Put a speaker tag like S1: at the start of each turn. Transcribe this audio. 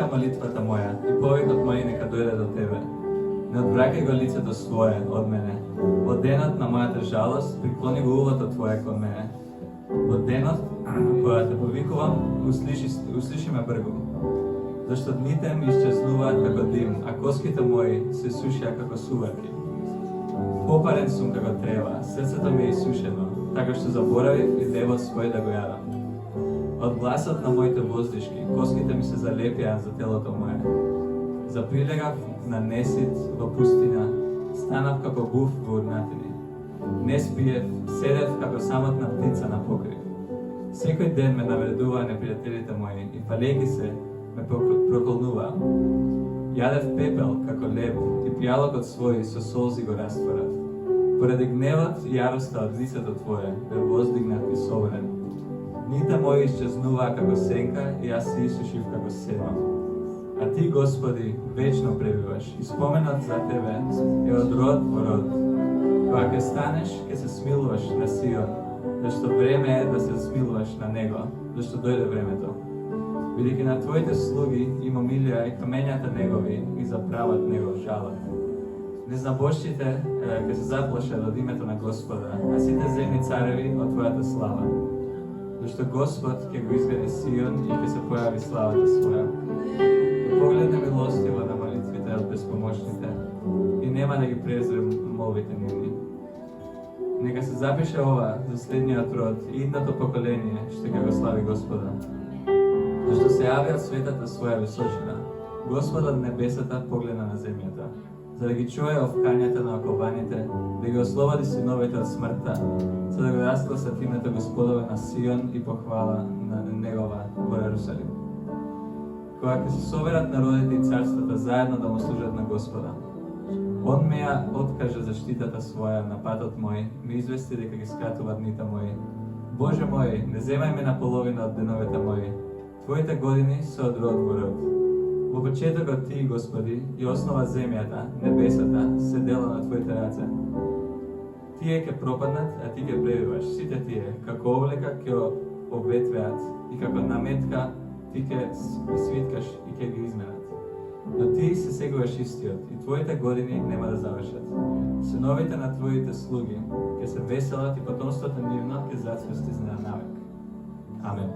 S1: Молитвата моја и повикот мој нека дојде до Тебе. Не одвраќај го лицето свое од мене. Во денот на мојата жалост приклони го ухото Твое кон мене. Во денот кога те повикувам, услиши ме бргу. Зашто дните ми исчезнуваат како дим, а коските мои се сушија како суварки. Попарен сум како трева, срцето ми е исушено, така што заборавив и девот свој да го јадам. Од гласот на моите воздишки, коските ми се залепија за телото мое. Заприлегав на несит во пустина, станав како був во урнатини. Не спиев, седев како самотна птица на покрив. Секој ден ме навредуваа непријателите мои и палејќи се, ме проколнуваа. Јадев пепел како леб и пијалокот свој со солзи го растворав. Поради гневот и јароста од лицето Твое, бе воздигнат и собран. Дните мои исчезнуваа како сенка и јас се исушив како сено. А Ти, Господи, вечно пребиваш и споменот за Тебе е од род во род. Кога ќе станеш, ќе се смилуваш на Сион, зашто време е да се смилуваш на него, зашто дојде времето. Бидејќи на Твоите слуги има милија и камењата негови и за правот негов жалат. Не знабожчите, ке се заплашат од името на Господа, а сите земни цареви од Твојата слава. Зашто Господ ќе го изгради Сион и ќе се појави славата Своја. И погледне милостиво на молитвите од безпомощните и нема да ги презре молбите нивни. Нека се запише ова за следниот род и идното поколение што ќе го слави Господа. Зашто се јави од светата своја височина, Господ од небесата погледна на земјата, за да ги чуе овкањата на околбаните, да ги ослободи синовите од смртта, за да го расгласат името Господове на Сион и похвала на Негова во Ерусалим. Кога ќе се соберат народите и царствата заедно да му служат на Господа, Он ме ја откаже заштитата своја на патот мој, ми извести дека ги скратува дните мои. Боже мој, не земај ме на половина од деновете мои, Твоите години се од род во род. Во почетокот Ти, Господи, и основа земјата, небесата, се дела на Твоите раце. Тие ќе пропаднат, а Ти ќе пребиваш. Сите тие, како облека, ќе обветвеат и како наметка Ти ќе свиткаш и ќе ги изменат. Но Ти се сегуваш истиот и Твоите години нема да завршат. Синовите на Твоите слуги ќе се веселат и потомството нивно ќе зацвести за навек. Амен.